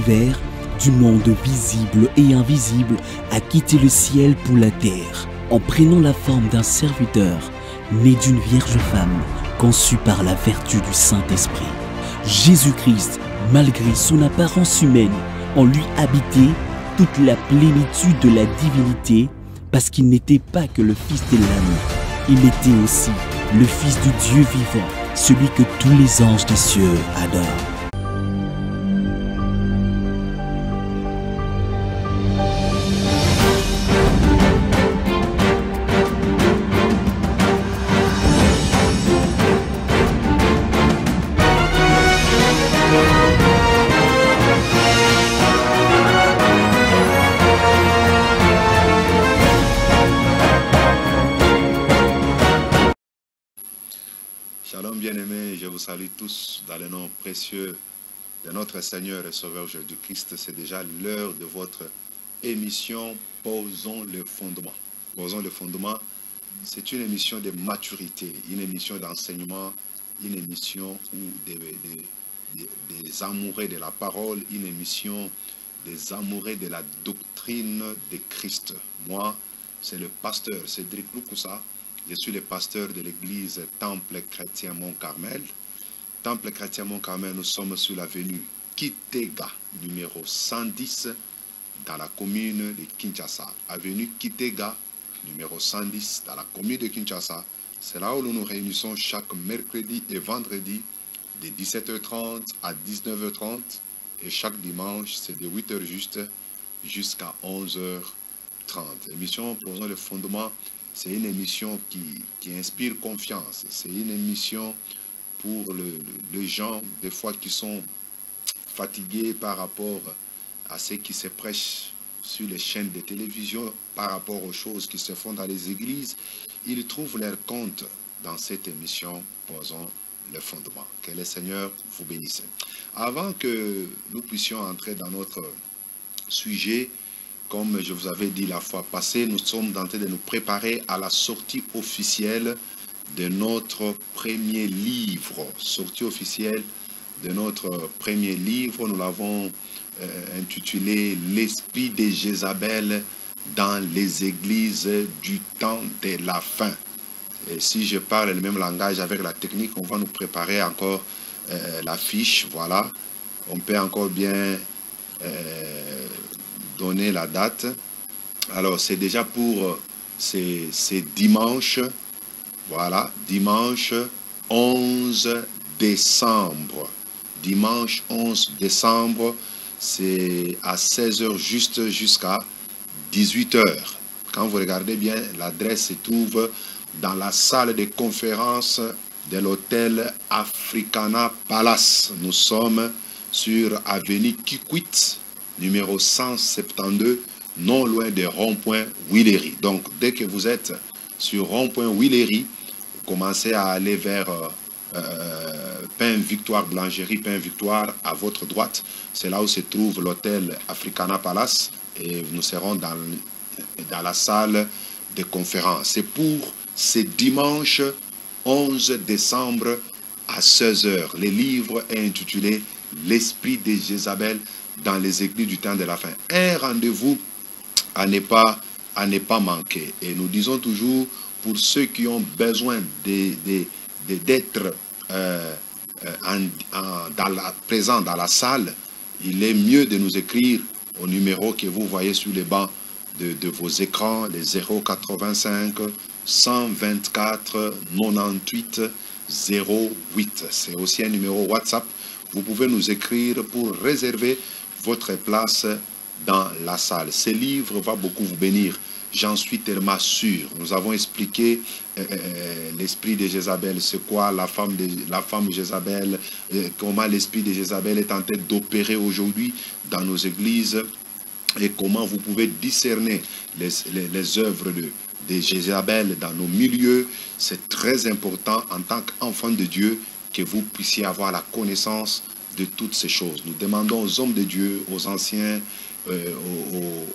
l'univers, du monde visible et invisible, a quitté le ciel pour la terre, en prenant la forme d'un serviteur, né d'une vierge femme, conçu par la vertu du Saint-Esprit. Jésus-Christ, malgré son apparence humaine, en lui habitait toute la plénitude de la divinité, parce qu'il n'était pas que le Fils de l'homme, il était aussi le Fils du Dieu vivant, celui que tous les anges des cieux adorent. Shalom bien-aimés, je vous salue tous dans le nom précieux de notre Seigneur et Sauveur Jésus-Christ. C'est déjà l'heure de votre émission Posons le fondement. Posons le fondement, c'est une émission de maturité, une émission d'enseignement, une émission où des amoureux de la parole, une émission des amoureux de la doctrine de Christ. Moi, c'est le pasteur Cédric Loukoussa. Je suis le pasteur de l'église Temple Chrétien Mont-Carmel. Temple Chrétien Mont-Carmel, nous sommes sur l'avenue Kitega, numéro 110, dans la commune de Kinshasa. Avenue Kitega, numéro 110, dans la commune de Kinshasa. C'est là où nous nous réunissons chaque mercredi et vendredi, de 17h30 à 19h30. Et chaque dimanche, c'est de 8h juste jusqu'à 11h30. Émission Posons le fondement. C'est une émission qui inspire confiance. C'est une émission pour les gens, des fois, qui sont fatigués par rapport à ce qui se prêche sur les chaînes de télévision, par rapport aux choses qui se font dans les églises. Ils trouvent leur compte dans cette émission Posons le fondement. Que le Seigneur vous bénisse. Avant que nous puissions entrer dans notre sujet, comme je vous avais dit la fois passée, nous sommes en train de nous préparer à la sortie officielle de notre premier livre. Sortie officielle de notre premier livre, nous l'avons intitulé « L'esprit de Jézabel dans les églises du temps de la fin ». Et si je parle le même langage avec la technique, on va nous préparer encore la fiche, voilà. On peut encore bien donner la date. Alors, c'est déjà pour ces dimanche, voilà, dimanche 11 décembre. Dimanche 11 décembre, c'est à 16h juste jusqu'à 18h. Quand vous regardez bien, l'adresse se trouve dans la salle de conférence de l'hôtel Africana Palace. Nous sommes sur avenue Kikwit, numéro 172, non loin de rond-point Willery. Donc, dès que vous êtes sur rond-point Willery, vous commencez à aller vers Pain Victoire, Blancherie Pain Victoire, à votre droite. C'est là où se trouve l'hôtel Africana Palace et nous serons dans la salle de conférence. C'est pour ce dimanche 11 décembre à 16h. Le livre est intitulé « L'esprit de Jézabel dans les églises du temps de la fin ». Un rendez-vous à ne pas manquer. Et nous disons toujours, pour ceux qui ont besoin d'être présents dans la salle, il est mieux de nous écrire au numéro que vous voyez sur les bancs de vos écrans, les 085 124 98 08. C'est aussi un numéro WhatsApp. Vous pouvez nous écrire pour réserver votre place dans la salle. Ce livre va beaucoup vous bénir. J'en suis tellement sûr. Nous avons expliqué l'esprit de Jézabel, c'est quoi la femme Jézabel, comment l'esprit de Jézabel est en train d'opérer aujourd'hui dans nos églises et comment vous pouvez discerner les œuvres de Jézabel dans nos milieux. C'est très important en tant qu'enfant de Dieu que vous puissiez avoir la connaissance de toutes ces choses. Nous demandons aux hommes de Dieu, aux anciens,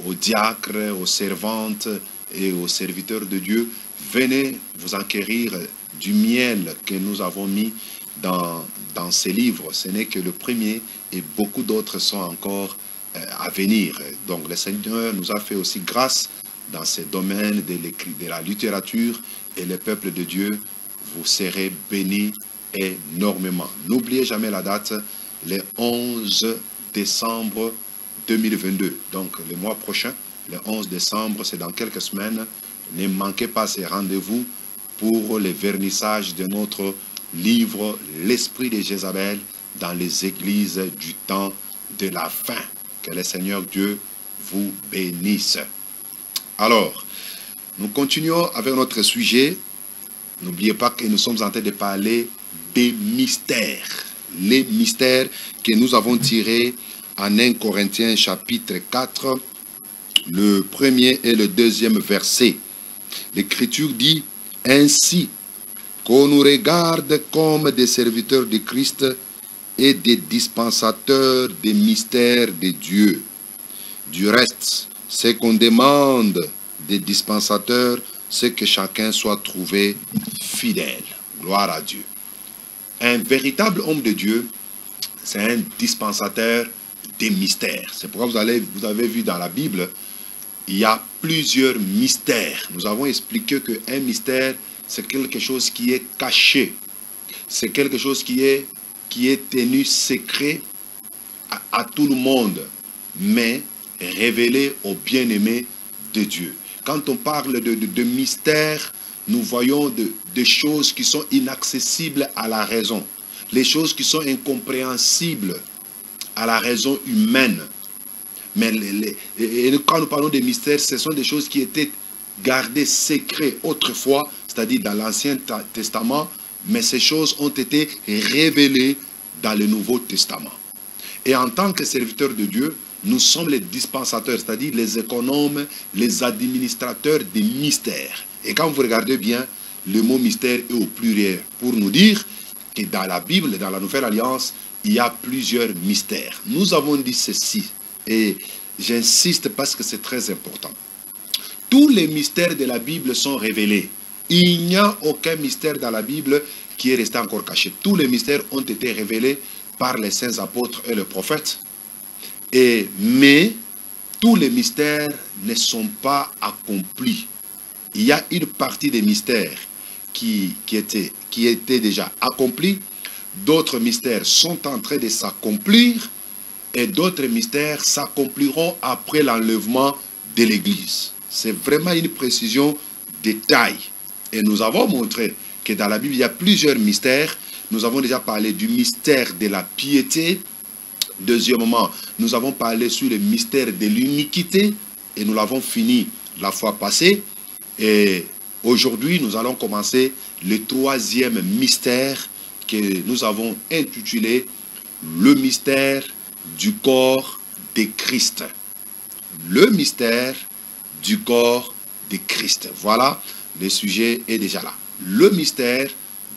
aux diacres, aux servantes et aux serviteurs de Dieu, venez vous enquérir du miel que nous avons mis dans ces livres. Ce n'est que le premier et beaucoup d'autres sont encore à venir. Donc le Seigneur nous a fait aussi grâce dans ces domaines de la littérature et le peuple de Dieu, vous serez bénis énormément. N'oubliez jamais la date, le 11 décembre 2022. Donc le mois prochain, le 11 décembre, c'est dans quelques semaines. Ne manquez pas ces rendez-vous pour le vernissage de notre livre « L'Esprit de Jézabel dans les églises du temps de la fin ». Que le Seigneur Dieu vous bénisse. Alors, nous continuons avec notre sujet. N'oubliez pas que nous sommes en train de parler des mystères. Les mystères que nous avons tirés en 1 Corinthiens chapitre 4, le premier et le deuxième verset. L'Écriture dit « Ainsi qu'on nous regarde comme des serviteurs de Christ et des dispensateurs des mystères de Dieu. Du reste, ce qu'on demande des dispensateurs, c'est que chacun soit trouvé fidèle. » Gloire à Dieu. Un véritable homme de Dieu, c'est un dispensateur des mystères. C'est pourquoi vous avez vu dans la Bible, il y a plusieurs mystères. Nous avons expliqué qu'un mystère, c'est quelque chose qui est caché. C'est quelque chose qui est tenu secret à tout le monde, mais révélé aux bien-aimés de Dieu. Quand on parle de mystère, nous voyons des choses qui sont inaccessibles à la raison, les choses qui sont incompréhensibles à la raison humaine. Mais quand nous parlons de mystères, ce sont des choses qui étaient gardées secrètes autrefois, c'est-à-dire dans l'Ancien Testament, mais ces choses ont été révélées dans le Nouveau Testament. Et en tant que serviteurs de Dieu, nous sommes les dispensateurs, c'est-à-dire les économes, les administrateurs des mystères. Et quand vous regardez bien, le mot mystère est au pluriel, pour nous dire que dans la Bible, dans la Nouvelle Alliance, il y a plusieurs mystères. Nous avons dit ceci, et j'insiste parce que c'est très important. Tous les mystères de la Bible sont révélés. Il n'y a aucun mystère dans la Bible qui est resté encore caché. Tous les mystères ont été révélés par les saints apôtres et les prophètes. Mais tous les mystères ne sont pas accomplis. Il y a une partie des mystères qui étaient déjà accomplis. D'autres mystères sont en train de s'accomplir. Et d'autres mystères s'accompliront après l'enlèvement de l'Église. C'est vraiment une précision de taille. Et nous avons montré que dans la Bible, il y a plusieurs mystères. Nous avons déjà parlé du mystère de la piété. Deuxièmement, nous avons parlé sur le mystère de l'iniquité. Et nous l'avons fini la fois passée. Et aujourd'hui, nous allons commencer le troisième mystère que nous avons intitulé le mystère du corps de Christ. Le mystère du corps de Christ. Voilà, le sujet est déjà là. Le mystère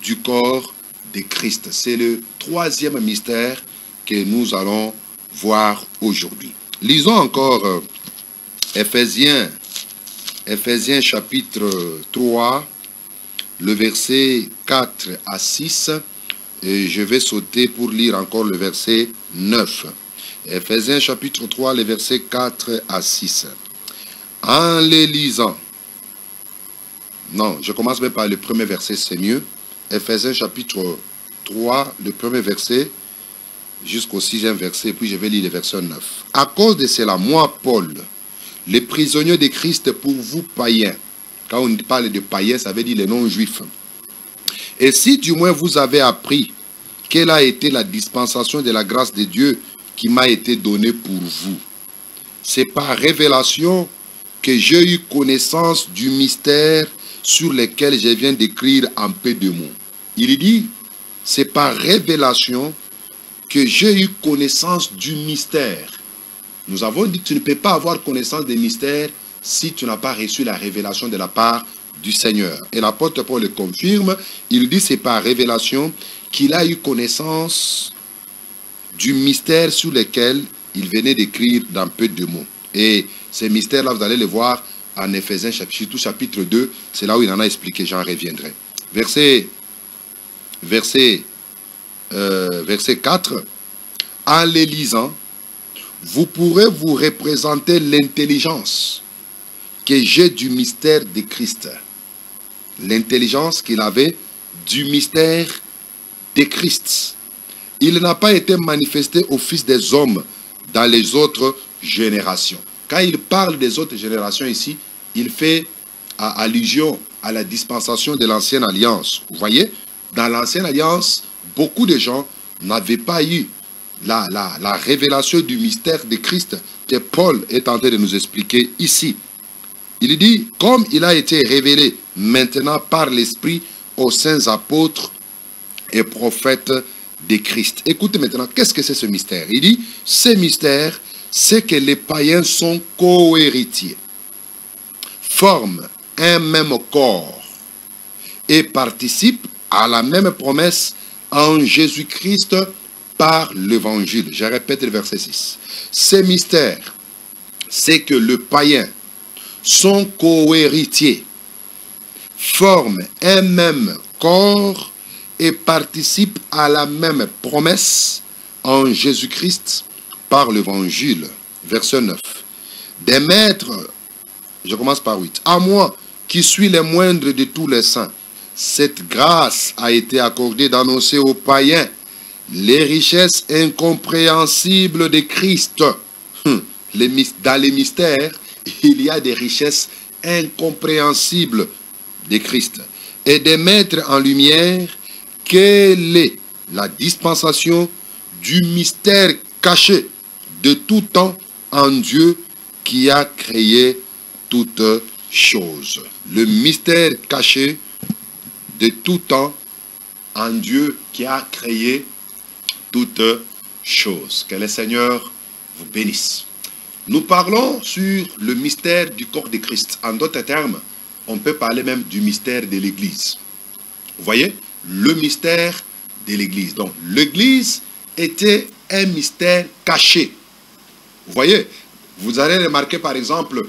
du corps de Christ. C'est le troisième mystère que nous allons voir aujourd'hui. Lisons encore Éphésiens chapitre 3, le verset 4 à 6. Et je vais sauter pour lire encore le verset 9. Éphésiens chapitre 3, les versets 4 à 6. En les lisant, non, je commence même par le premier verset, c'est mieux. Éphésiens chapitre 3, le premier verset, jusqu'au sixième verset, puis je vais lire le verset 9. À cause de cela, moi, Paul, le prisonnier de Christ pour vous païens. Quand on parle de païens, ça veut dire les non-juifs. Et si du moins vous avez appris quelle a été la dispensation de la grâce de Dieu qui m'a été donnée pour vous, c'est par révélation que j'ai eu connaissance du mystère sur lequel je viens d'écrire en peu de mots. Il dit, c'est par révélation que j'ai eu connaissance du mystère. Nous avons dit que tu ne peux pas avoir connaissance des mystères si tu n'as pas reçu la révélation de la part du Seigneur. Et l'apôtre Paul le confirme, il dit c'est par révélation qu'il a eu connaissance du mystère sur lequel il venait d'écrire dans peu de mots. Et ces mystères-là, vous allez les voir en Éphésiens chapitre 2, c'est là où il en a expliqué, j'en reviendrai. Verset verset 4, en les lisant, vous pourrez vous représenter l'intelligence que j'ai du mystère de Christ. L'intelligence qu'il avait du mystère de Christ. Il n'a pas été manifesté au Fils des hommes dans les autres générations. Quand il parle des autres générations ici, il fait allusion à la dispensation de l'ancienne alliance. Vous voyez, dans l'ancienne alliance, beaucoup de gens n'avaient pas eu la révélation du mystère de Christ que Paul est en train de nous expliquer ici. Il dit, comme il a été révélé maintenant par l'Esprit aux saints apôtres et prophètes de Christ. Écoutez maintenant, qu'est-ce que c'est ce mystère? Il dit, ce mystère, c'est que les païens sont co-héritiers, forment un même corps et participent à la même promesse en Jésus-Christ par l'évangile. Je répète le verset 6. Ce mystère, c'est que le païen sont co-héritiers, forment un même corps et participent à la même promesse en Jésus-Christ par l'évangile. Verset 9. Des maîtres, je commence par 8. À moi, qui suis le moindre de tous les saints, cette grâce a été accordée d'annoncer aux païens les richesses incompréhensibles de Christ. Dans les mystères, il y a des richesses incompréhensibles de Christ. Et de mettre en lumière quelle est la dispensation du mystère caché de tout temps en Dieu qui a créé toutes choses. Le mystère caché de tout temps en Dieu qui a créé toutes choses. Que le Seigneur vous bénisse. Nous parlons sur le mystère du corps de Christ. En d'autres termes, on peut parler même du mystère de l'Église. Vous voyez, le mystère de l'Église. Donc, l'Église était un mystère caché. Vous voyez, vous allez remarquer par exemple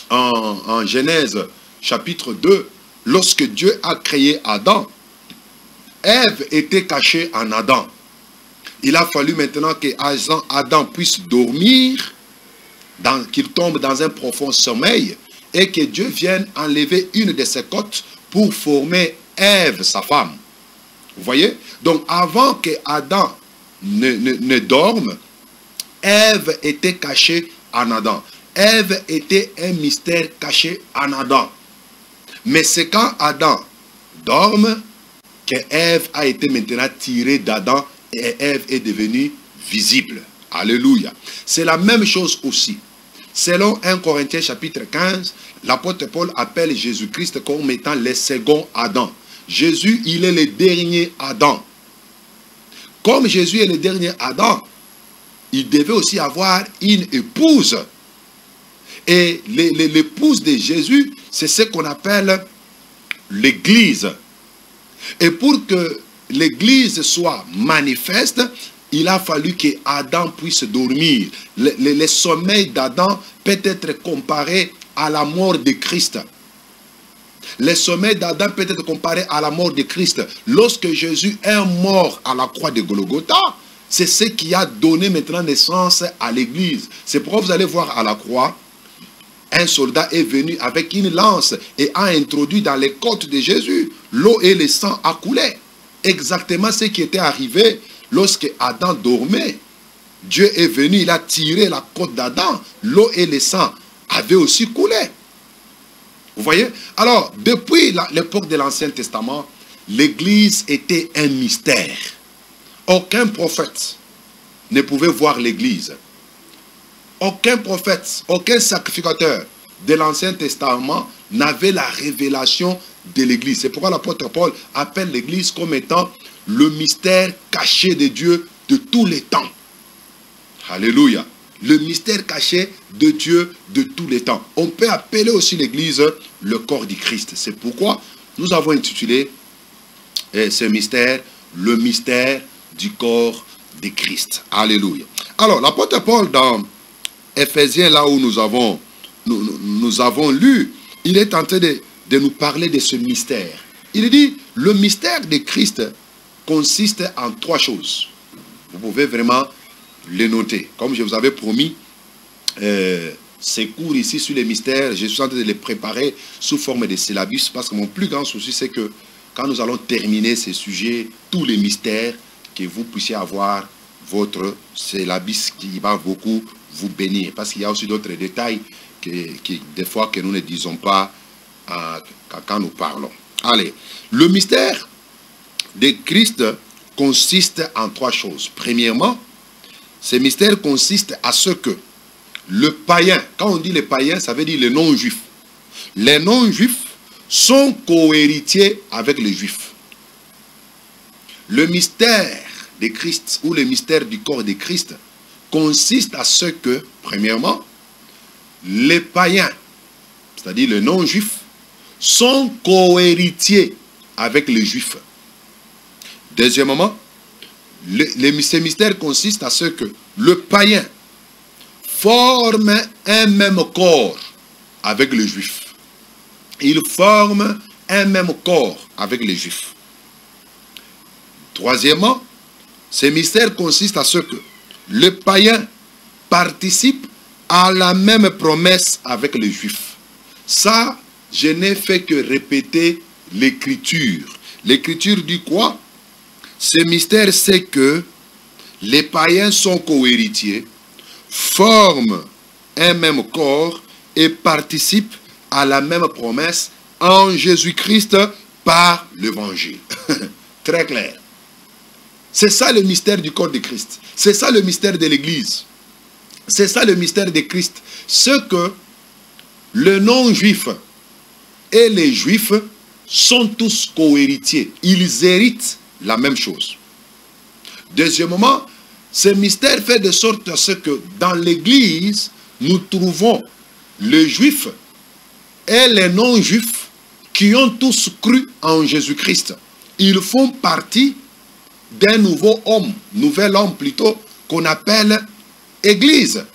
en Genèse chapitre 2, lorsque Dieu a créé Adam, Ève était cachée en Adam. Il a fallu maintenant que Adam puisse dormir, qu'il tombe dans un profond sommeil, et que Dieu vienne enlever une de ses côtes pour former Ève, sa femme. Vous voyez? Donc avant que Adam ne dorme, Ève était cachée en Adam. Ève était un mystère caché en Adam. Mais c'est quand Adam dorme que Ève a été maintenant tirée d'Adam et Ève est devenue visible. Alléluia. C'est la même chose aussi. Selon 1 Corinthiens chapitre 15, l'apôtre Paul appelle Jésus-Christ comme étant le second Adam. Jésus, il est le dernier Adam. Comme Jésus est le dernier Adam, il devait aussi avoir une épouse. Et l'épouse de Jésus, c'est ce qu'on appelle l'Église. Et pour que l'Église soit manifeste, il a fallu que Adam puisse dormir. Le sommeil d'Adam peut être comparé à la mort de Christ. Le sommeil d'Adam peut être comparé à la mort de Christ. Lorsque Jésus est mort à la croix de Golgotha, c'est ce qui a donné maintenant naissance à l'Église. C'est pourquoi vous allez voir à la croix, un soldat est venu avec une lance et a introduit dans les côtes de Jésus. L'eau et le sang a coulé. Exactement ce qui était arrivé lorsque Adam dormait. Dieu est venu, il a tiré la côte d'Adam. L'eau et le sang avaient aussi coulé. Vous voyez? Alors, depuis l'époque de l'Ancien Testament, l'Église était un mystère. Aucun prophète ne pouvait voir l'Église. Aucun prophète, aucun sacrificateur de l'Ancien Testament n'avait la révélation de l'Église. C'est pourquoi l'apôtre Paul appelle l'Église comme étant le mystère caché de Dieu de tous les temps. Alléluia. Le mystère caché de Dieu de tous les temps. On peut appeler aussi l'Église le corps du Christ. C'est pourquoi nous avons intitulé ce mystère, le mystère du corps de Christ. Alléluia. Alors, l'apôtre Paul dans Éphésiens, là où nous avons lu, il est en train de nous parler de ce mystère. Il dit, le mystère de Christ consiste en 3 choses. Vous pouvez vraiment les noter. Comme je vous avais promis, ces cours ici sur les mystères, je suis en train de les préparer sous forme de syllabus, parce que mon plus grand souci, c'est que quand nous allons terminer ces sujets, tous les mystères, que vous puissiez avoir votre syllabus qui va beaucoup vous bénir. Parce qu'il y a aussi d'autres détails des fois que nous ne disons pas quand nous parlons. Allez, le mystère de Christ consiste en 3 choses. Premièrement, ce mystère consiste à ce que le païen, quand on dit les païens, ça veut dire les non-juifs. Les non-juifs sont cohéritiers avec les juifs. Le mystère de Christ ou le mystère du corps de Christ consiste à ce que, premièrement, les païens, c'est-à-dire les non-juifs, sont cohéritiers avec les juifs. Deuxièmement, ce mystère consiste à ce que le païen forme un même corps avec les juifs. Il forme un même corps avec les juifs. Troisièmement, ce mystère consiste à ce que le païen participe à la même promesse avec les juifs. Ça, je n'ai fait que répéter l'écriture. L'écriture dit quoi? Ce mystère, c'est que les païens sont cohéritiers, forment un même corps et participent à la même promesse en Jésus-Christ par l'évangile. Très clair. C'est ça le mystère du corps de Christ. C'est ça le mystère de l'Église. C'est ça le mystère de Christ. Ce que le non-juif et les juifs sont tous cohéritiers. Ils héritent la même chose. Deuxièmement, ce mystère fait de sorte à ce que dans l'Église, nous trouvons les juifs et les non-juifs qui ont tous cru en Jésus-Christ. Ils font partie d'un nouvel homme plutôt, qu'on appelle Église.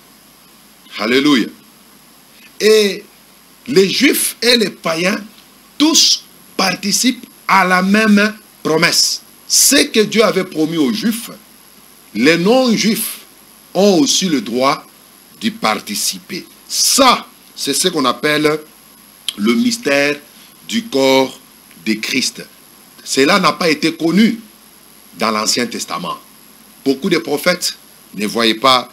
Alléluia. Et les juifs et les païens, tous participent à la même promesse. Ce que Dieu avait promis aux juifs, les non-juifs ont aussi le droit d'y participer. Ça, c'est ce qu'on appelle le mystère du corps de Christ. Cela n'a pas été connu dans l'Ancien Testament. Beaucoup de prophètes ne voyaient pas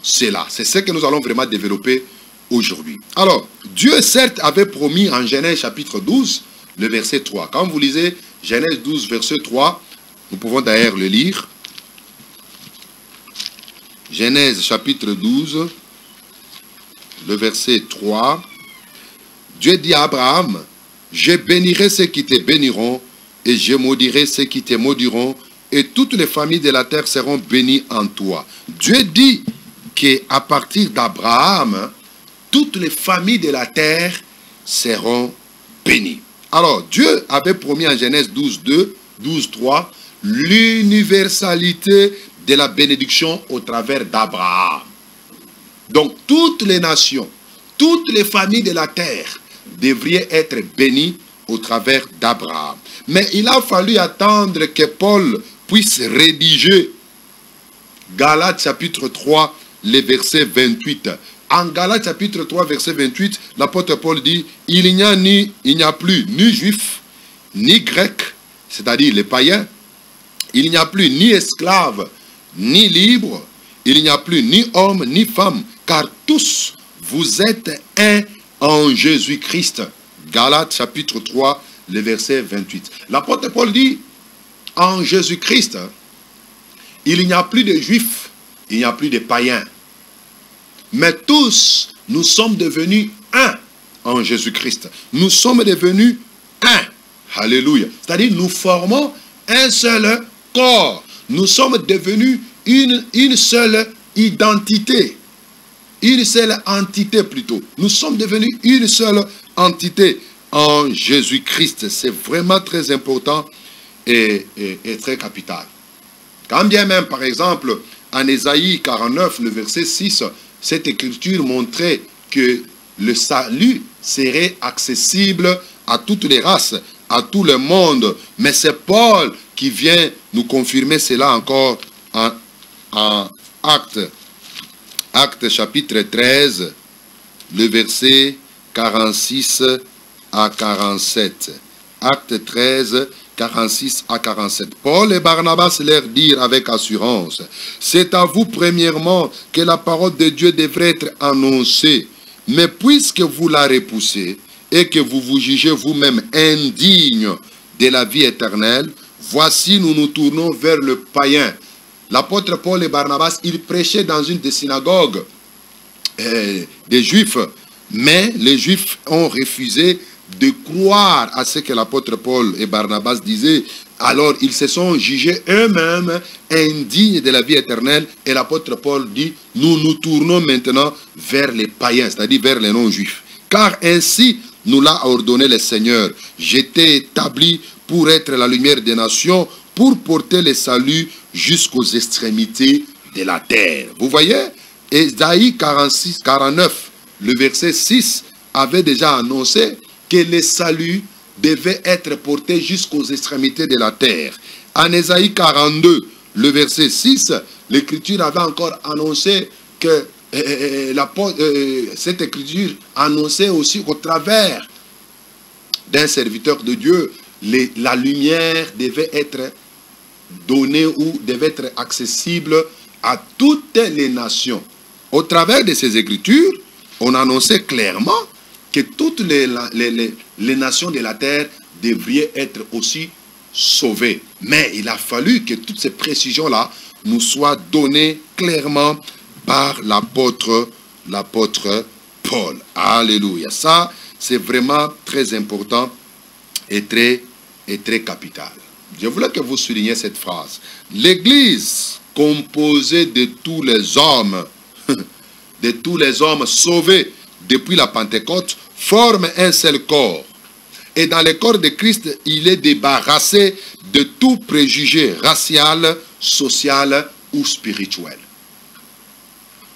cela. C'est ce que nous allons vraiment développer aujourd'hui. Alors, Dieu certes avait promis en Genèse chapitre 12, le verset 3. Quand vous lisez Genèse 12, verset 3, nous pouvons d'ailleurs le lire. Genèse chapitre 12, le verset 3. Dieu dit à Abraham, « Je bénirai ceux qui te béniront, et je maudirai ceux qui te maudiront, et toutes les familles de la terre seront bénies en toi. » Dieu dit qu'à partir d'Abraham, toutes les familles de la terre seront bénies. Alors, Dieu avait promis en Genèse 12, 2, 12, 3, l'universalité de la bénédiction au travers d'Abraham. Donc, toutes les nations, toutes les familles de la terre devraient être bénies au travers d'Abraham. Mais il a fallu attendre que Paul puisse rédiger Galates chapitre 3, le verset 28. En Galates chapitre 3, verset 28, l'apôtre Paul dit, il n'y a plus ni juif, ni grec, c'est-à-dire les païens, il n'y a plus ni esclave, ni libre, il n'y a plus ni homme, ni femme, car tous vous êtes un en Jésus-Christ. Galates chapitre 3, le verset 28. L'apôtre Paul dit, en Jésus-Christ, il n'y a plus de juifs, il n'y a plus de païens. Mais tous, nous sommes devenus un en Jésus-Christ. Nous sommes devenus un. Alléluia. C'est-à-dire, nous formons un seul corps. Nous sommes devenus une seule identité. Une seule entité plutôt. Nous sommes devenus une seule entité en Jésus-Christ. C'est vraiment très important et très capital. Quand bien même, par exemple, en Ésaïe 49, le verset 6, cette écriture montrait que le salut serait accessible à toutes les races, à tout le monde. Mais c'est Paul qui vient nous confirmer cela encore en Actes chapitre 13, le verset 46 à 47. Acte 13, 46 à 47. Paul et Barnabas leur dirent avec assurance, c'est à vous premièrement que la parole de Dieu devrait être annoncée. Mais puisque vous la repoussez et que vous vous jugez vous-même indigne de la vie éternelle, voici nous nous tournons vers le païen. L'apôtre Paul et Barnabas, ils prêchaient dans une des synagogues des Juifs, mais les Juifs ont refusé de croire à ce que l'apôtre Paul et Barnabas disaient. Alors ils se sont jugés eux-mêmes indignes de la vie éternelle. Et l'apôtre Paul dit, nous nous tournons maintenant vers les païens, c'est-à-dire vers les non-juifs. Car ainsi nous l'a ordonné le Seigneur. J'étais établi pour être la lumière des nations, pour porter le salut jusqu'aux extrémités de la terre. Vous voyez, Ésaïe 49, le verset 6, avait déjà annoncé que le salut devait être porté jusqu'aux extrémités de la terre. En Ésaïe 42, le verset 6, l'Écriture avait encore annoncé que cette Écriture annonçait aussi au travers d'un serviteur de Dieu, la lumière devait être donnée ou devait être accessible à toutes les nations. Au travers de ces Écritures, on annonçait clairement que toutes les nations de la terre devraient être aussi sauvées. Mais il a fallu que toutes ces précisions-là nous soient données clairement par l'apôtre Paul. Alléluia. Ça, c'est vraiment très important et très capital. Je voulais que vous souligniez cette phrase. L'Église, composée de tous les hommes, de tous les hommes sauvés depuis la Pentecôte, forme un seul corps. Et dans le corps de Christ, il est débarrassé de tout préjugé racial, social ou spirituel.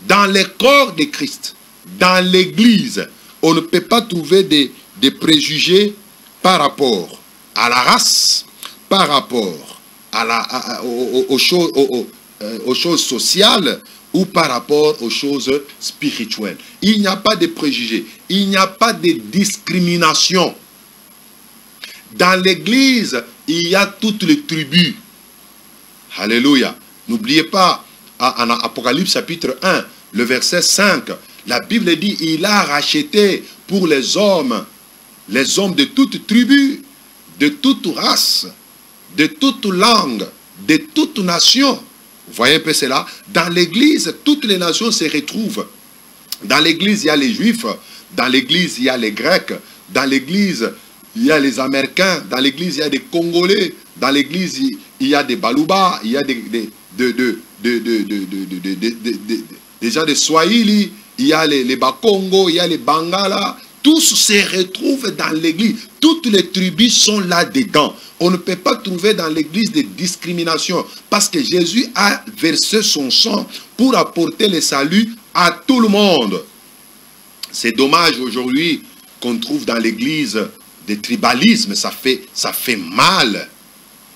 Dans le corps de Christ, dans l'Église, on ne peut pas trouver des préjugés par rapport à la race, par rapport aux choses sociales ou par rapport aux choses spirituelles. Il n'y a pas de préjugés, il n'y a pas de discrimination. Dans l'Église, il y a toutes les tribus. Alléluia. N'oubliez pas, en Apocalypse chapitre 1, le verset 5, la Bible dit, il a racheté pour les hommes de toute tribu, de toute race, de toute langue, de toute nation. Vous voyez un peu cela? Dans l'Église, toutes les nations se retrouvent. Dans l'Église, il y a les Juifs. Dans l'Église, il y a les Grecs. Dans l'Église, il y a les Américains. Dans l'Église, il y a des Congolais. Dans l'Église, il y a des Baluba. Il y a des gens de Swahili. Il y a les Bakongo. Il y a les Bangala. Tous se retrouvent dans l'Église. Toutes les tribus sont là-dedans. On ne peut pas trouver dans l'Église de discrimination parce que Jésus a versé son sang pour apporter le salut à tout le monde. C'est dommage aujourd'hui qu'on trouve dans l'Église des tribalismes. Ça fait mal.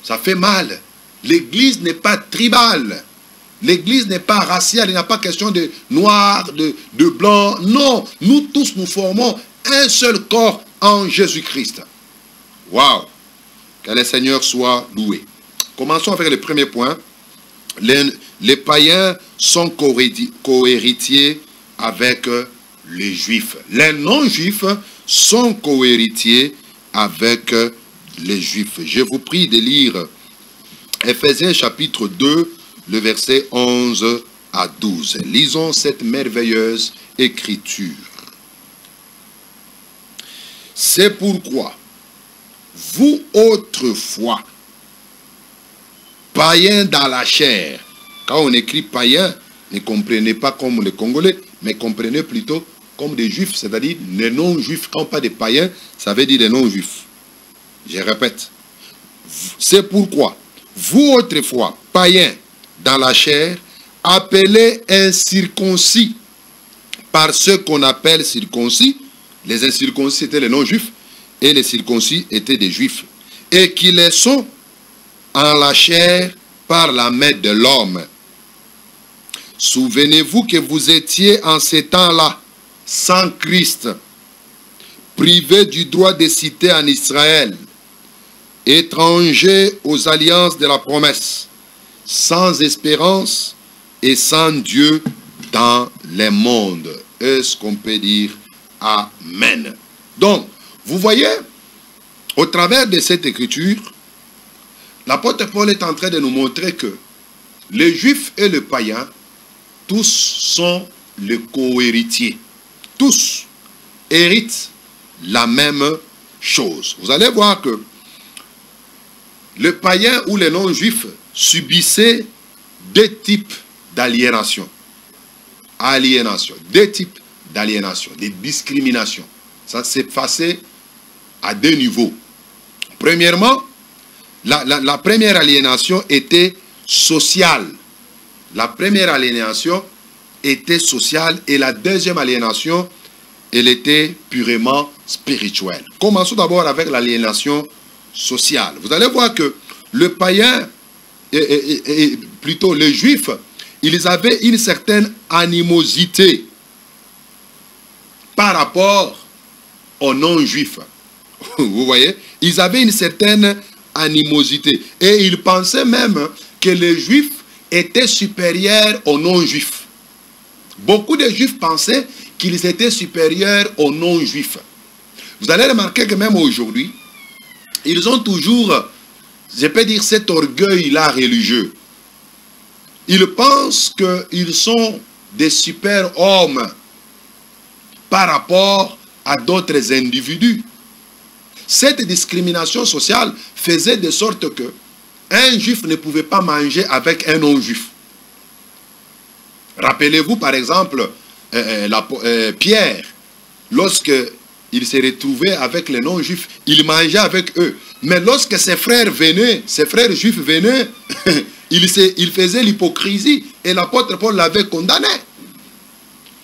Ça fait mal. L'Église n'est pas tribale. L'Église n'est pas raciale. Il n'y a pas question de noir, de blanc. Non, nous tous nous formons un seul corps en Jésus-Christ. Waouh! Que le Seigneur soit loué. Commençons avec le premier point. Les païens sont cohéritiers avec les Juifs. Les non-Juifs sont cohéritiers avec les Juifs. Je vous prie de lire Éphésiens chapitre 2, le verset 11 à 12. Lisons cette merveilleuse écriture. C'est pourquoi vous autrefois, païens dans la chair, quand on écrit païens, ne comprenez pas comme les Congolais, mais comprenez plutôt comme des Juifs, c'est-à-dire les non-Juifs. Quand pas des païens, ça veut dire les non-Juifs. Je répète, c'est pourquoi vous autrefois, païens dans la chair, appelés incirconcis par ceux qu'on appelle circoncis. Les incirconcis étaient les non-juifs et les circoncis étaient des juifs. et qui les sont en la chair par la main de l'homme. Souvenez-vous que vous étiez en ces temps-là sans Christ, privés du droit de cité en Israël, étrangers aux alliances de la promesse, sans espérance et sans Dieu dans les mondes. Est-ce qu'on peut dire Amen? Donc, vous voyez, au travers de cette écriture, l'apôtre Paul est en train de nous montrer que les Juifs et les païens, tous sont les co-héritiers. Tous héritent la même chose. Vous allez voir que les païens ou les non-juifs subissaient deux types d'aliénation. Deux types d'aliénation, des discriminations. Ça s'est passé à deux niveaux. Premièrement, la première aliénation était sociale. La première aliénation était sociale et la deuxième aliénation, elle était purement spirituelle. Commençons d'abord avec l'aliénation sociale. Vous allez voir que le païen, plutôt les juifs, ils avaient une certaine animosité par rapport aux non-juifs. Vous voyez, ils avaient une certaine animosité. Et ils pensaient même que les juifs étaient supérieurs aux non-juifs. Beaucoup de juifs pensaient qu'ils étaient supérieurs aux non-juifs. Vous allez remarquer que même aujourd'hui, ils ont toujours, je peux dire, cet orgueil-là religieux. Ils pensent qu'ils sont des super-hommes par rapport à d'autres individus. Cette discrimination sociale faisait de sorte que un juif ne pouvait pas manger avec un non-juif. Rappelez-vous par exemple Pierre, lorsque il s'est retrouvé avec les non-juifs, il mangeait avec eux. Mais lorsque ses frères venaient, ses frères juifs venaient, il faisait l'hypocrisie et l'apôtre Paul l'avait condamné.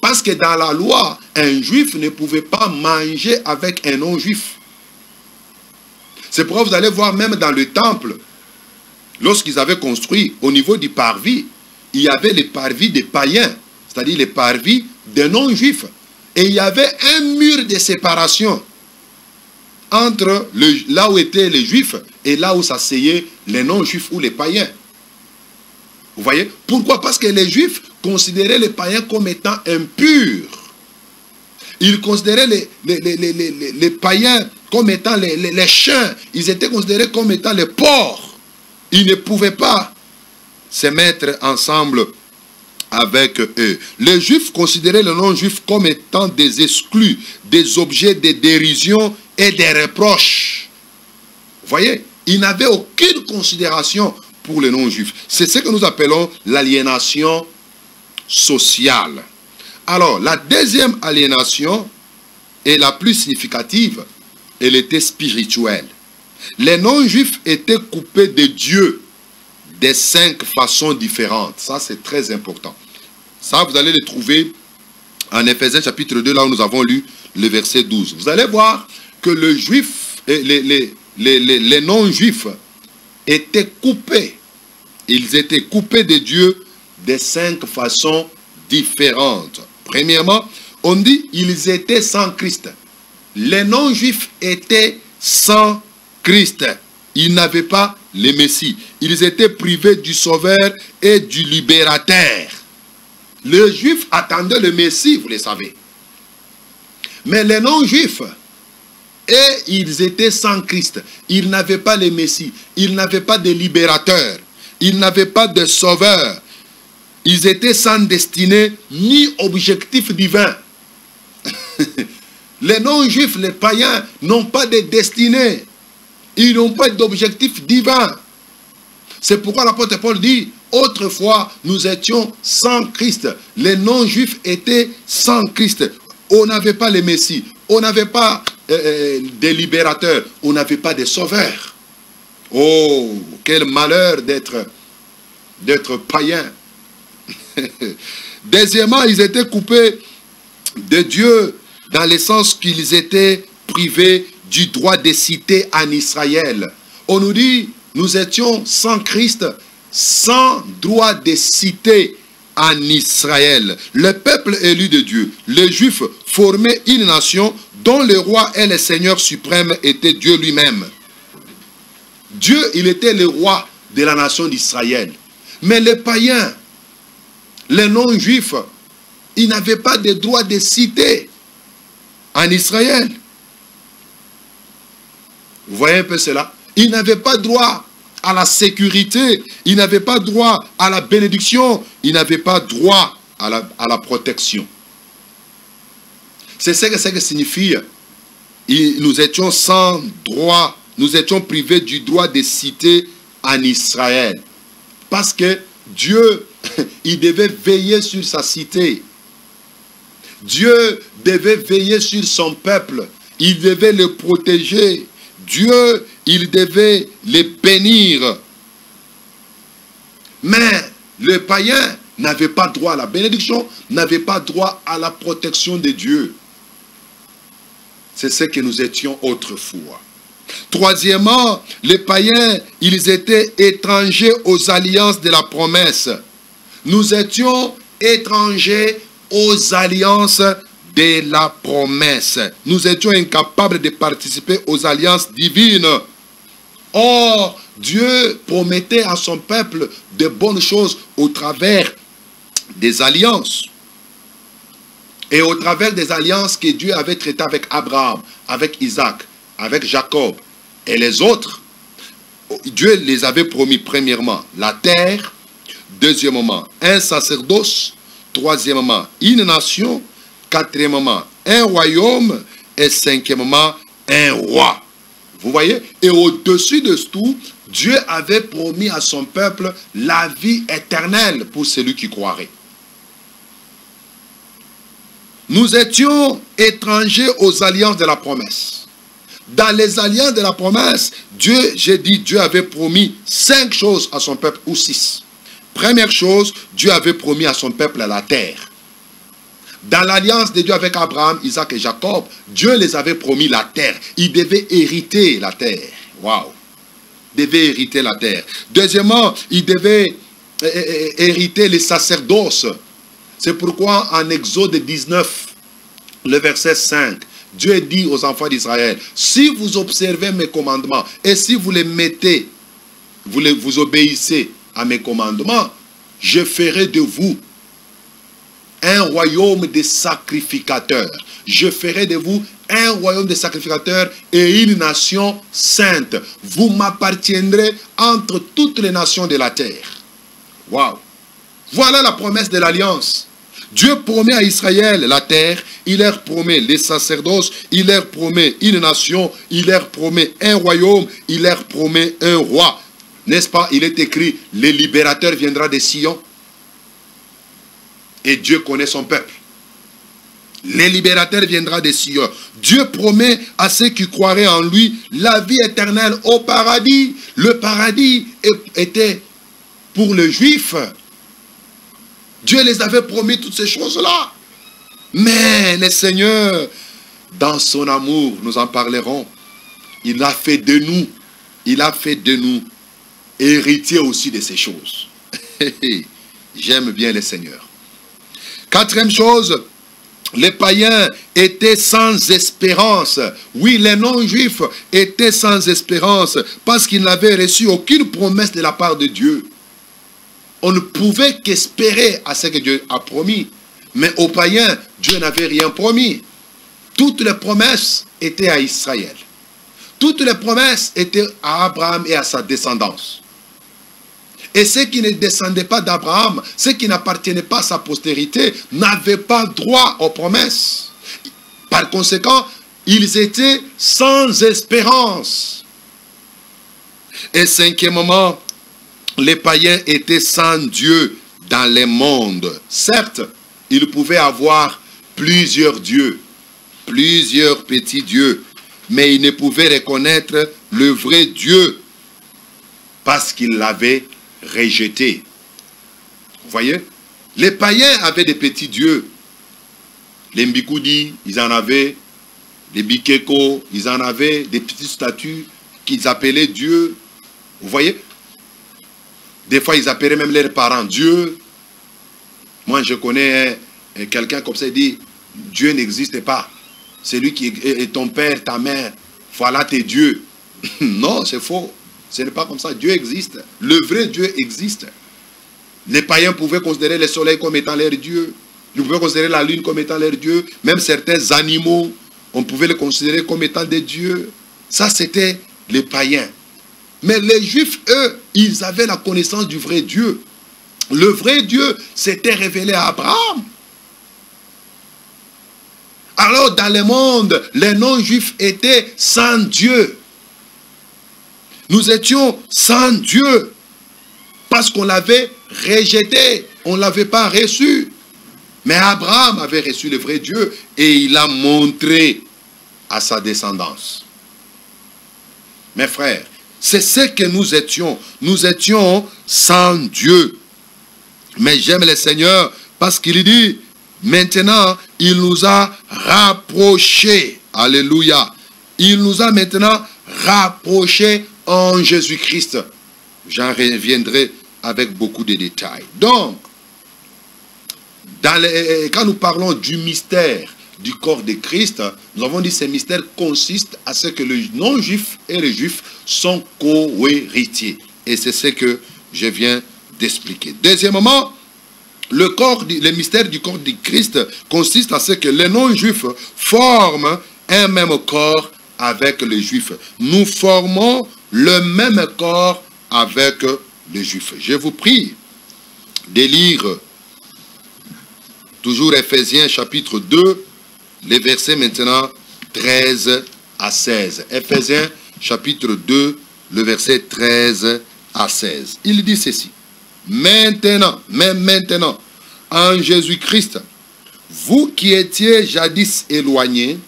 Parce que dans la loi, un juif ne pouvait pas manger avec un non-juif. C'est pourquoi vous allez voir même dans le temple, lorsqu'ils avaient construit au niveau du parvis, il y avait les parvis des païens, c'est-à-dire les parvis des non-juifs. Et il y avait un mur de séparation entre là où étaient les juifs et là où s'asseyaient les non-juifs ou les païens. Vous voyez? Pourquoi? Parce que les juifs considéraient les païens comme étant impurs. Ils considéraient les païens comme étant les chiens. Ils étaient considérés comme étant les porcs. Ils ne pouvaient pas se mettre ensemble avec eux. Les juifs considéraient les non-juifs comme étant des exclus, des objets de dérision et des reproches. Vous voyez, ils n'avaient aucune considération pour les non-juifs. C'est ce que nous appelons l'aliénation sociale. Alors, la deuxième aliénation est la plus significative. Elle était spirituelle. Les non-juifs étaient coupés de Dieu de 5 façons différentes. Ça, c'est très important. Ça, vous allez le trouver en Éphésiens chapitre 2, là où nous avons lu le verset 12. Vous allez voir que le juif, les non-juifs étaient coupés. Ils étaient coupés de Dieu de 5 façons différentes. Premièrement, on dit qu'ils étaient sans Christ. Les non-juifs étaient sans Christ. Ils n'avaient pas le Messie. Ils étaient privés du Sauveur et du Libérateur. Les Juifs attendaient le Messie, vous le savez. Mais les non-Juifs, ils étaient sans Christ. Ils n'avaient pas le Messie. Ils n'avaient pas de Libérateur. Ils n'avaient pas de Sauveur. Ils étaient sans destinée ni objectif divin. Les non-Juifs, les païens, n'ont pas de destinée. Ils n'ont pas d'objectif divin. C'est pourquoi l'apôtre Paul dit, autrefois, nous étions sans Christ. Les non-juifs étaient sans Christ. On n'avait pas le Messie. On n'avait pas de libérateur. On n'avait pas de sauveur. Oh, quel malheur d'être païen. Deuxièmement, ils étaient coupés de Dieu dans le sens qu'ils étaient privés du droit de cité en Israël. On nous dit, nous étions sans Christ, sans droit de cité en Israël. Le peuple élu de Dieu, les Juifs, formaient une nation dont le roi et le Seigneur suprême était Dieu lui-même. Dieu, il était le roi de la nation d'Israël. Mais les païens, les non-juifs, ils n'avaient pas de droit de cité en Israël. Vous voyez un peu cela? Ils n'avaient pas droit à la sécurité, ils n'avaient pas droit à la bénédiction, ils n'avaient pas droit à la protection. C'est ce que signifie. Nous étions sans droit, nous étions privés du droit de cité en Israël. Parce que Dieu, il devait veiller sur sa cité. Dieu devait veiller sur son peuple. Il devait le protéger. Dieu, il devait les bénir. Mais les païens n'avaient pas droit à la bénédiction, n'avaient pas droit à la protection de Dieu. C'est ce que nous étions autrefois. Troisièmement, les païens, ils étaient étrangers aux alliances de la promesse. Nous étions étrangers aux alliances de la promesse. Nous étions incapables de participer aux alliances divines. Or, Dieu promettait à son peuple de bonnes choses au travers des alliances. Et au travers des alliances que Dieu avait traitées avec Abraham, avec Isaac, avec Jacob et les autres, Dieu les avait promis premièrement la terre, deuxièmement un sacerdoce, troisièmement une nation, quatrièmement un royaume et cinquièmement un roi. Vous voyez? Et au-dessus de tout, Dieu avait promis à son peuple la vie éternelle pour celui qui croirait. Nous étions étrangers aux alliances de la promesse. Dans les alliances de la promesse, Dieu, j'ai dit, Dieu avait promis 5 choses à son peuple, ou 6. Première chose, Dieu avait promis à son peuple la terre. Dans l'alliance de Dieu avec Abraham, Isaac et Jacob, Dieu les avait promis la terre. Ils devaient hériter la terre. Waouh! Ils devaient hériter la terre. Deuxièmement, ils devaient hériter les sacerdoces. C'est pourquoi en Exode 19, le verset 5, Dieu dit aux enfants d'Israël, si vous observez mes commandements et si vous les mettez, vous obéissez à mes commandements, je ferai de vous un royaume de sacrificateurs. Je ferai de vous un royaume de sacrificateurs et une nation sainte. Vous m'appartiendrez entre toutes les nations de la terre. Waouh! Voilà la promesse de l'alliance. Dieu promet à Israël la terre, il leur promet les sacerdoces, il leur promet une nation, il leur promet un royaume, il leur promet un roi. N'est-ce pas? Il est écrit, le libérateur viendra de Sion. Et Dieu connaît son peuple. Le libérateur viendra de Sion. Dieu promet à ceux qui croiraient en lui la vie éternelle au paradis. Le paradis était pour les Juifs. Dieu les avait promis toutes ces choses-là. Mais le Seigneur, dans son amour, nous en parlerons, il a fait de nous héritiers aussi de ces choses. J'aime bien le Seigneur. Quatrième chose, les païens étaient sans espérance. Oui, les non-juifs étaient sans espérance parce qu'ils n'avaient reçu aucune promesse de la part de Dieu. On ne pouvait qu'espérer à ce que Dieu a promis. Mais aux païens, Dieu n'avait rien promis. Toutes les promesses étaient à Israël. Toutes les promesses étaient à Abraham et à sa descendance. Et ceux qui ne descendaient pas d'Abraham, ceux qui n'appartenaient pas à sa postérité, n'avaient pas droit aux promesses. Par conséquent, ils étaient sans espérance. Et cinquièmement, les païens étaient sans Dieu dans le monde. Certes, ils pouvaient avoir plusieurs dieux, plusieurs petits dieux, mais ils ne pouvaient reconnaître le vrai Dieu parce qu'ils l'avaient rejeté. Vous voyez? Les païens avaient des petits dieux. Les Mbikoudi, ils en avaient. Les Bikeko, ils en avaient des petites statues qu'ils appelaient Dieu. Vous voyez? Des fois, ils appelaient même leurs parents Dieu. Moi, je connais quelqu'un comme ça, il dit, Dieu n'existe pas. C'est lui qui est ton père, ta mère. Voilà tes dieux. Non, c'est faux. Ce n'est pas comme ça. Dieu existe. Le vrai Dieu existe. Les païens pouvaient considérer le soleil comme étant leur Dieu. Ils pouvaient considérer la lune comme étant leur Dieu. Même certains animaux, on pouvait les considérer comme étant des dieux. Ça, c'était les païens. Mais les Juifs, eux, ils avaient la connaissance du vrai Dieu. Le vrai Dieu s'était révélé à Abraham. Alors, dans le monde, les non-juifs étaient sans Dieu. Nous étions sans Dieu. Parce qu'on l'avait rejeté. On ne l'avait pas reçu. Mais Abraham avait reçu le vrai Dieu et il l'a montré à sa descendance. Mes frères, c'est ce que nous étions. Nous étions sans Dieu. Mais j'aime le Seigneur parce qu'il dit, maintenant, il nous a rapprochés. Alléluia. Il nous a maintenant rapprochés en Jésus-Christ. J'en reviendrai avec beaucoup de détails. Donc, quand nous parlons du mystère du corps de Christ, nous avons dit que ce mystère consiste à ce que le non-juif et le juif sont co-héritiers. Et c'est ce que je viens d'expliquer. Deuxièmement, le mystère du corps de Christ consiste à ce que les non-juifs forment un même corps avec les juifs. Nous formons le même corps avec les juifs. Je vous prie de lire toujours Ephésiens chapitre 2, les versets maintenant 13 à 16. Ephésiens chapitre 2, le verset 13 à 16. Il dit ceci. Maintenant, même maintenant, en Jésus-Christ, vous qui étiez jadis éloignés,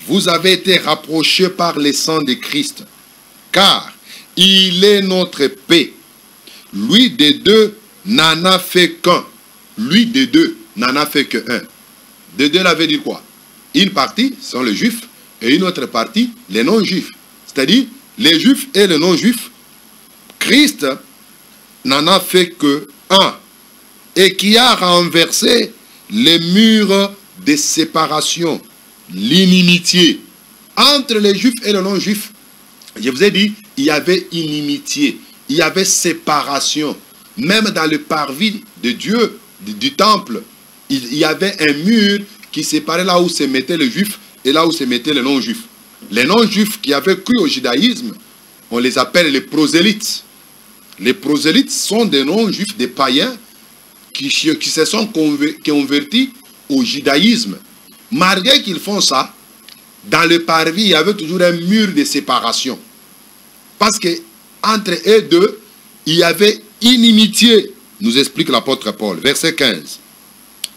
vous avez été rapprochés par le sang de Christ, car il est notre paix. Lui des deux n'en a fait qu'un. Lui des deux n'en a fait qu'un. De deux, ça veut dire quoi? Une partie sont les juifs et une autre partie les non-juifs. C'est-à-dire les juifs et les non-juifs. Christ n'en a fait que un. Et qui a renversé les murs de séparation, l'inimitié. Entre les juifs et les non-juifs, je vous ai dit, il y avait inimitié, il y avait séparation. Même dans le parvis de Dieu, du temple, il y avait un mur qui séparait là où se mettaient les juifs et là où se mettaient les non-juifs. Les non-juifs qui avaient cru au judaïsme, on les appelle les prosélytes. Les prosélytes sont des non-juifs, des païens qui se sont convertis au judaïsme. Malgré qu'ils font ça, dans le parvis, il y avait toujours un mur de séparation. Parce que entre eux deux, il y avait inimitié, nous explique l'apôtre Paul. Verset 15.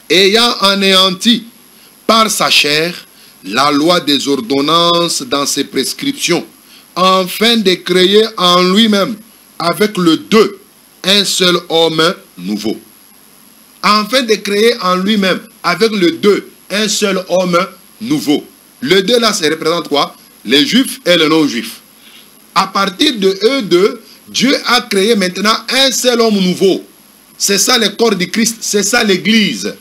Ayant anéanti par sa chair la loi des ordonnances dans ses prescriptions, afin de créer en lui-même, avec le deux, un seul homme nouveau. Afin de créer en lui-même, avec le deux, un seul homme nouveau. Le deux là, ça représente quoi? Les juifs et les non-juifs. À partir de eux deux, Dieu a créé maintenant un seul homme nouveau. C'est ça le corps du Christ, c'est ça l'église.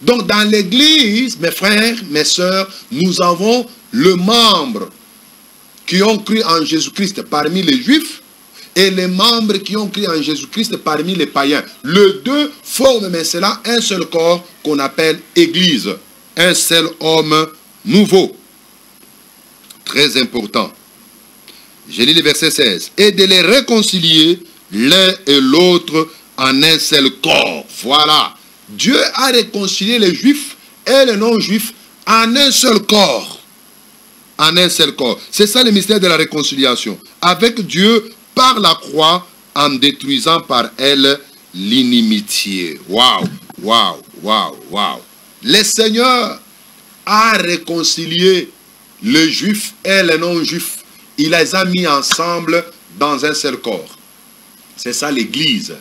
Donc dans l'église, mes frères, mes sœurs, nous avons le membre qui ont cru en Jésus-Christ parmi les juifs et les membres qui ont cru en Jésus-Christ parmi les païens. Les deux forment maintenant un seul corps qu'on appelle église. Un seul homme nouveau. Très important. Je lis le verset 16. Et de les réconcilier l'un et l'autre en un seul corps. Voilà. Dieu a réconcilié les juifs et les non-juifs en un seul corps. En un seul corps. C'est ça le mystère de la réconciliation. Avec Dieu par la croix en détruisant par elle l'inimitié. Waouh, waouh, waouh, waouh. Le Seigneur a réconcilié les juifs et les non-juifs. Il les a mis ensemble dans un seul corps. C'est ça l'église,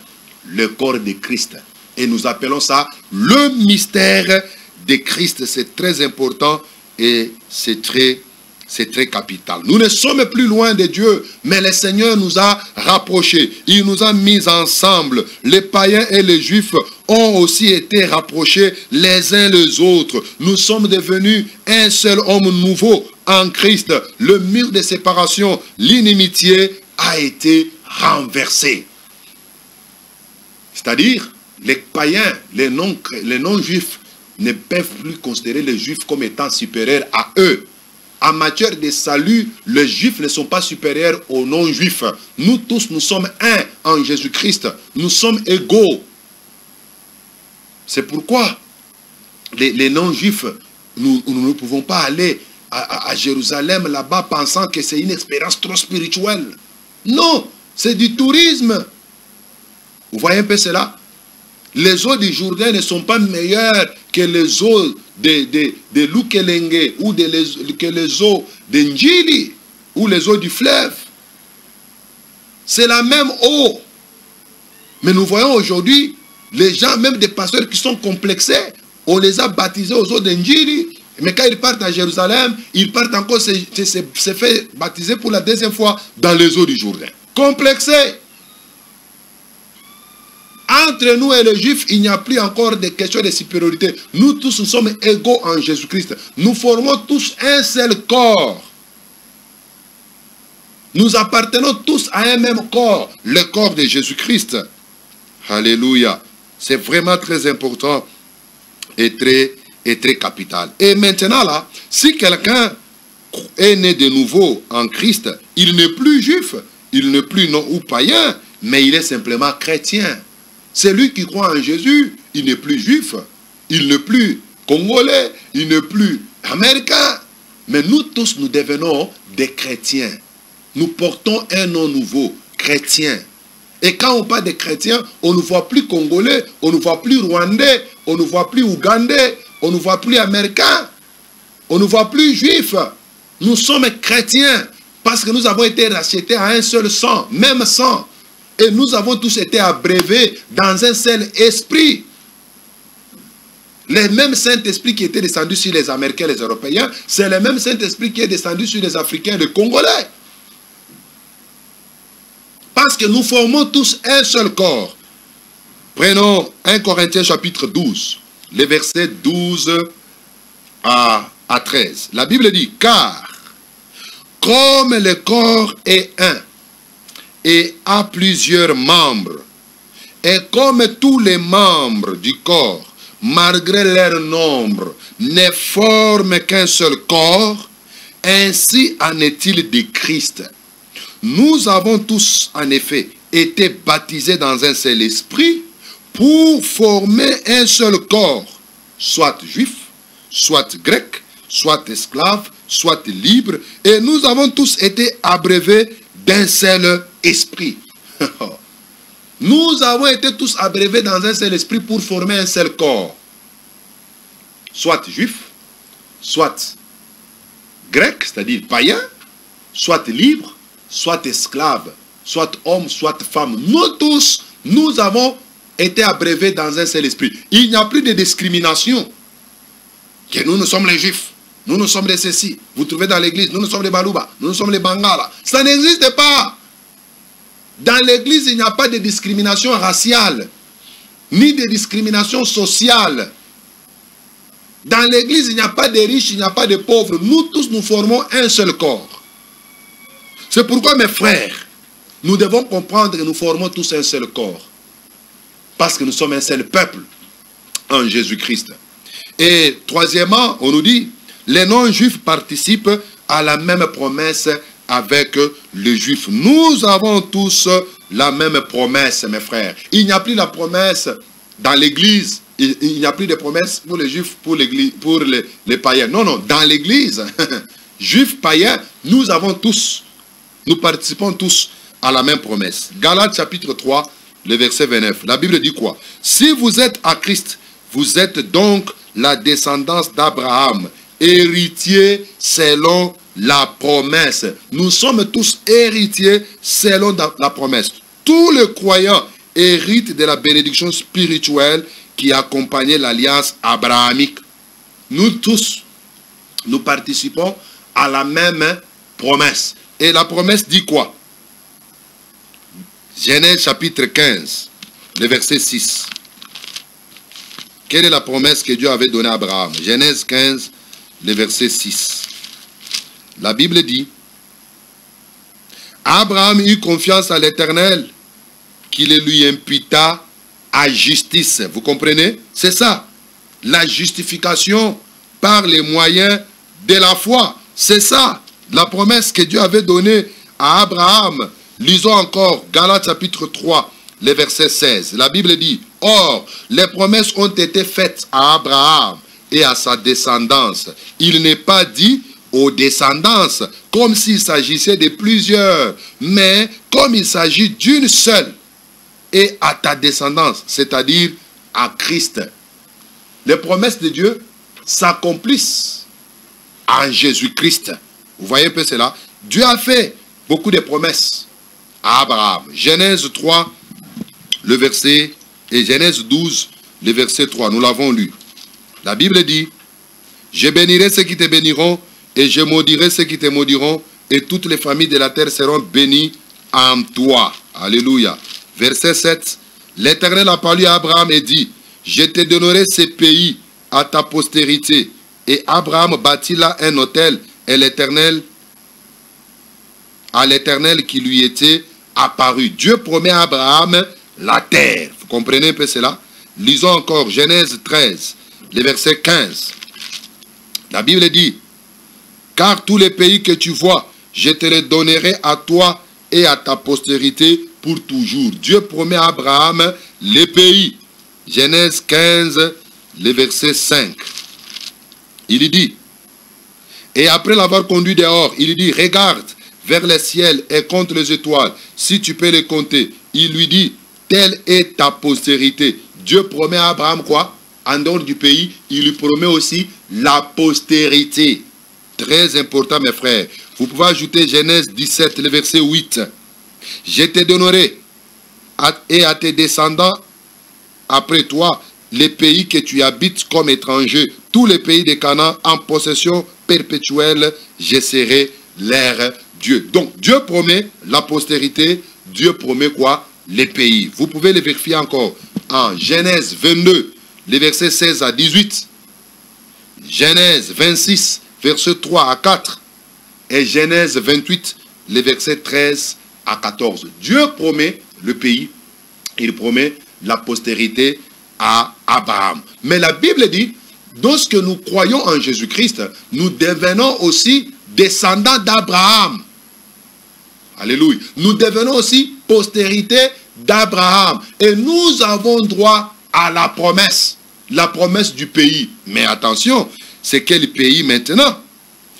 le corps de Christ. Et nous appelons ça le mystère de Christ. C'est très important et c'est très c'est très capital. Nous ne sommes plus loin de Dieu, mais le Seigneur nous a rapprochés. Il nous a mis ensemble. Les païens et les juifs ont aussi été rapprochés les uns les autres. Nous sommes devenus un seul homme nouveau en Christ. Le mur de séparation, l'inimitié a été renversé. C'est-à-dire, les païens, les non-juifs ne peuvent plus considérer les juifs comme étant supérieurs à eux. En matière de salut, les juifs ne sont pas supérieurs aux non-juifs. Nous tous, nous sommes un en Jésus-Christ. Nous sommes égaux. C'est pourquoi les non-juifs, nous ne pouvons pas aller à Jérusalem là-bas pensant que c'est une expérience trop spirituelle. Non, c'est du tourisme. Vous voyez un peu cela? Les eaux du Jourdain ne sont pas meilleures que les eaux de Lukelenge ou que les eaux d'Njili ou les eaux du fleuve. C'est la même eau. Mais nous voyons aujourd'hui, les gens, même des pasteurs qui sont complexés, on les a baptisés aux eaux d'Njili. Mais quand ils partent à Jérusalem, ils partent encore se fait baptiser pour la deuxième fois dans les eaux du Jourdain. Complexés. Entre nous et les Juifs, il n'y a plus encore de question de supériorité. Nous tous, nous sommes égaux en Jésus-Christ. Nous formons tous un seul corps. Nous appartenons tous à un même corps, le corps de Jésus-Christ. Alléluia. C'est vraiment très important et très capital. Et maintenant là, si quelqu'un est né de nouveau en Christ, il n'est plus juif, il n'est plus non ou païen, mais il est simplement chrétien. Celui qui croit en Jésus, il n'est plus juif, il n'est plus congolais, il n'est plus américain. Mais nous tous, nous devenons des chrétiens. Nous portons un nom nouveau, chrétien. Et quand on parle de chrétiens, on ne voit plus congolais, on ne voit plus rwandais, on ne voit plus ougandais, on ne voit plus américain, on ne voit plus juif. Nous sommes chrétiens parce que nous avons été rachetés à un seul sang, même sang. Et nous avons tous été abreuvés dans un seul esprit. Le même Saint-Esprit qui était descendu sur les Américains et les Européens, c'est le même Saint-Esprit qui est descendu sur les Africains et les Congolais. Parce que nous formons tous un seul corps. Prenons 1 Corinthiens chapitre 12, les versets 12 à 13. La Bible dit, car comme le corps est un, et a plusieurs membres. Et comme tous les membres du corps, malgré leur nombre, ne forment qu'un seul corps, ainsi en est-il de Christ. Nous avons tous, en effet, été baptisés dans un seul esprit pour former un seul corps, soit juif, soit grec, soit esclave, soit libre, et nous avons tous été abreuvés d'un seul esprit. Nous avons été tous abreuvés dans un seul esprit pour former un seul corps. Soit juif, soit grec, c'est-à-dire païen, soit libre, soit esclave, soit homme, soit femme. Nous tous, nous avons été abreuvés dans un seul esprit. Il n'y a plus de discrimination. Que nous sommes les juifs. Nous sommes les ceci. Vous trouvez dans l'église, nous sommes les Balouba, nous sommes les Bangala. Ça n'existe pas. Dans l'église, il n'y a pas de discrimination raciale, ni de discrimination sociale. Dans l'église, il n'y a pas de riches, il n'y a pas de pauvres. Nous tous, nous formons un seul corps. C'est pourquoi, mes frères, nous devons comprendre que nous formons tous un seul corps. Parce que nous sommes un seul peuple en Jésus-Christ. Et troisièmement, on nous dit, les non-juifs participent à la même promesse avec les juifs. Nous avons tous la même promesse, mes frères. Il n'y a plus la promesse dans l'église. Il n'y a plus de promesse pour les juifs, pour les païens. Non, non, dans l'église, juifs, païens, nous avons tous, nous participons tous à la même promesse. Galates chapitre 3, le verset 29. La Bible dit quoi? Si vous êtes à Christ, vous êtes donc la descendance d'Abraham, héritier selon la promesse. Nous sommes tous héritiers selon la promesse. Tous les croyants héritent de la bénédiction spirituelle qui accompagnait l'alliance abrahamique. Nous tous, nous participons à la même promesse. Et la promesse dit quoi? Genèse chapitre 15, le verset 6. Quelle est la promesse que Dieu avait donnée à Abraham? Genèse 15, le verset 6. La Bible dit, Abraham eut confiance à l'Éternel, qu'il lui imputa à justice. Vous comprenez? C'est ça. La justification par les moyens de la foi. C'est ça. La promesse que Dieu avait donnée à Abraham. Lisons encore Galates chapitre 3, le verset 16. La Bible dit, or, les promesses ont été faites à Abraham et à sa descendance. Il n'est pas dit aux descendances, comme s'il s'agissait de plusieurs, mais comme il s'agit d'une seule, et à ta descendance, c'est-à-dire à Christ. Les promesses de Dieu s'accomplissent en Jésus-Christ. Vous voyez un peu cela? Dieu a fait beaucoup de promesses à Abraham. Genèse 3, le verset, et Genèse 12, le verset 3, nous l'avons lu. La Bible dit, je bénirai ceux qui te béniront, et je maudirai ceux qui te maudiront, et toutes les familles de la terre seront bénies en toi. Alléluia. Verset 7. L'Éternel a parlé à Abraham et dit, je te donnerai ces pays à ta postérité. Et Abraham bâtit là un autel, et à l'Éternel qui lui était apparu. Dieu promet à Abraham la terre. Vous comprenez un peu cela? Lisons encore Genèse 13, le verset 15. La Bible dit, car tous les pays que tu vois, je te les donnerai à toi et à ta postérité pour toujours. Dieu promet à Abraham les pays. Genèse 15, le verset 5. Il dit, et après l'avoir conduit dehors, il dit, regarde vers le ciel et compte les étoiles, si tu peux les compter. Il lui dit, telle est ta postérité. Dieu promet à Abraham quoi? En dehors du pays, il lui promet aussi la postérité. Très important, mes frères. Vous pouvez ajouter Genèse 17, le verset 8. Je te donnerai et à tes descendants après toi les pays que tu habites comme étranger, tous les pays de Canaan en possession perpétuelle, je serai leur Dieu. Donc Dieu promet la postérité, Dieu promet quoi? Les pays. Vous pouvez le vérifier encore en Genèse 22, les versets 16 à 18. Genèse 26, versets 3 à 4. Et Genèse 28, les versets 13 à 14. Dieu promet le pays, il promet la postérité à Abraham. Mais la Bible dit, lorsque nous croyons en Jésus-Christ, nous devenons aussi descendants d'Abraham. Alléluia. Nous devenons aussi postérité d'Abraham. Et nous avons droit à la promesse du pays. Mais attention, c'est quel pays maintenant?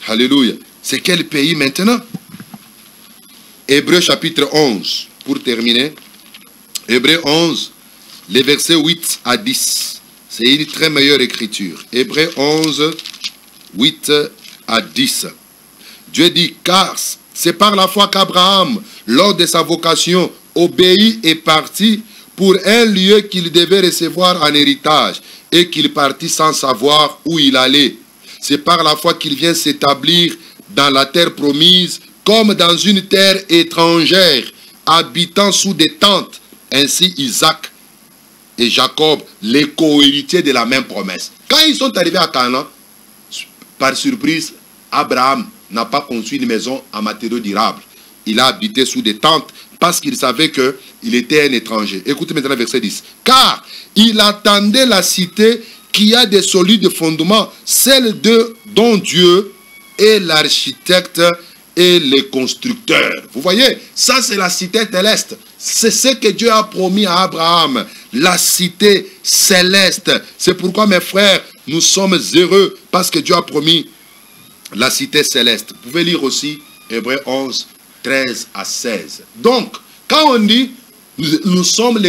Alléluia. C'est quel pays maintenant? Hébreux chapitre 11, pour terminer. Hébreux 11, les versets 8 à 10. C'est une très meilleure écriture. Hébreux 11, 8 à 10. Dieu dit, car c'est par la foi qu'Abraham, lors de sa vocation, obéit et partit pour un lieu qu'il devait recevoir en héritage, et qu'il partit sans savoir où il allait. C'est par la foi qu'il vient s'établir dans la terre promise, comme dans une terre étrangère, habitant sous des tentes. Ainsi Isaac et Jacob, les co-héritiers de la même promesse. Quand ils sont arrivés à Canaan, par surprise, Abraham n'a pas construit une maison en matériaux durables. Il a habité sous des tentes parce qu'il savait qu'il était un étranger. Écoutez maintenant le verset 10. Car il attendait la cité qui a des solides fondements, celle dont Dieu est l'architecte et le constructeur. Vous voyez, ça c'est la cité céleste. C'est ce que Dieu a promis à Abraham, la cité céleste. C'est pourquoi mes frères, nous sommes heureux parce que Dieu a promis la cité céleste. Vous pouvez lire aussi Hébreux 11, 13 à 16. Donc, quand on dit nous sommes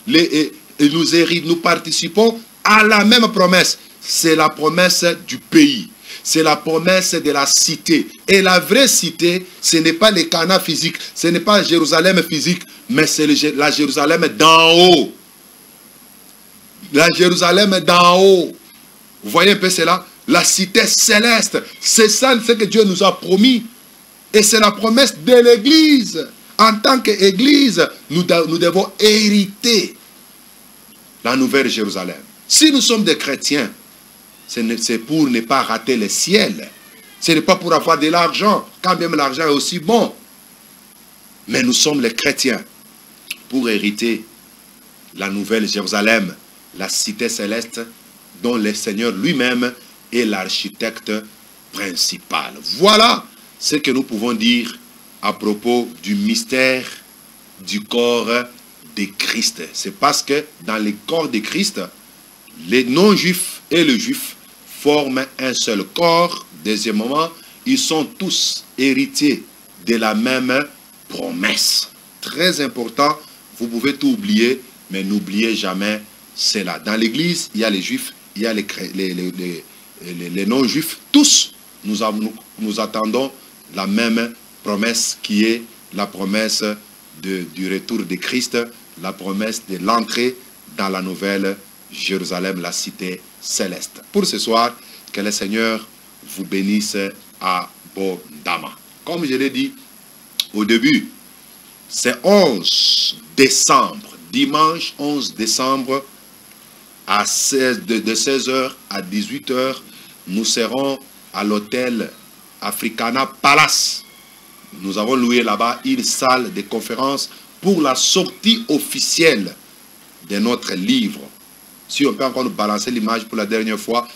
nous participons à la même promesse, c'est la promesse du pays. C'est la promesse de la cité. Et la vraie cité, ce n'est pas le Canaan physique, ce n'est pas Jérusalem physique, mais c'est la Jérusalem d'en haut. La Jérusalem d'en haut. Vous voyez un peu cela? la cité céleste. C'est ça ce que Dieu nous a promis. Et c'est la promesse de l'Église. En tant qu'Église, nous devons hériter la nouvelle Jérusalem. Si nous sommes des chrétiens, c'est pour ne pas rater le ciel. Ce n'est pas pour avoir de l'argent, quand même l'argent est aussi bon. Mais nous sommes les chrétiens pour hériter la nouvelle Jérusalem, la cité céleste, dont le Seigneur lui-même est l'architecte principal. Voilà ce que nous pouvons dire à propos du mystère du corps de Christ. C'est parce que dans le corps de Christ, les non-juifs et le juif forment un seul corps. Deuxièmement, ils sont tous héritiers de la même promesse. Très important, vous pouvez tout oublier, mais n'oubliez jamais cela. Dans l'église, il y a les juifs, il y a les non-juifs. Tous, nous attendons la même promesse qui est la promesse du retour de Christ, la promesse de l'entrée dans la nouvelle Jérusalem, la cité céleste. Pour ce soir, que le Seigneur vous bénisse abondamment. Comme je l'ai dit au début, c'est 11 décembre, dimanche 11 décembre, de 16h à 18h, nous serons à l'hôtel Africana Palace. Nous avons loué là-bas une salle de conférence pour la sortie officielle de notre livre. Si on peut encore nous balancer l'image pour la dernière fois,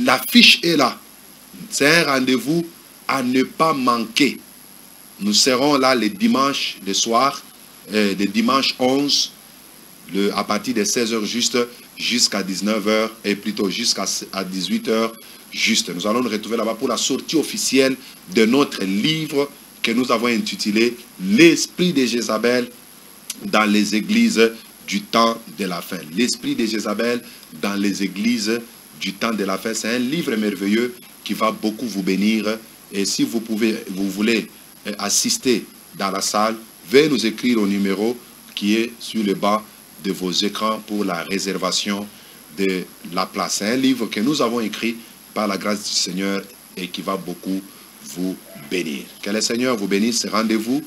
l'affiche est là. C'est un rendez-vous à ne pas manquer. Nous serons là les dimanches, le soir, le dimanche 11, à partir de 16h juste, jusqu'à 19h, et plutôt jusqu'à 18h juste. Nous allons nous retrouver là-bas pour la sortie officielle de notre livre que nous avons intitulé « L'esprit de Jézabel dans les églises du temps de la fin ». L'esprit de Jézabel dans les églises du temps de la fin. C'est un livre merveilleux qui va beaucoup vous bénir. Et si vous voulez assister dans la salle, veuillez nous écrire au numéro qui est sur le bas de vos écrans pour la réservation de la place. C'est un livre que nous avons écrit par la grâce du Seigneur et qui va beaucoup vous bénir. Que le Seigneur vous bénisse. Rendez-vous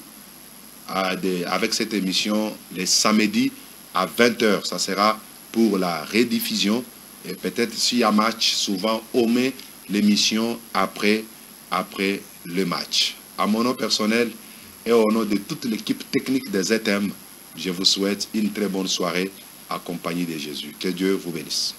avec cette émission les samedis à 20h. Ça sera pour la rediffusion. Et peut-être s'il y a match, souvent on met l'émission après le match. À mon nom personnel et au nom de toute l'équipe technique des ZM, je vous souhaite une très bonne soirée accompagnée de Jésus. Que Dieu vous bénisse.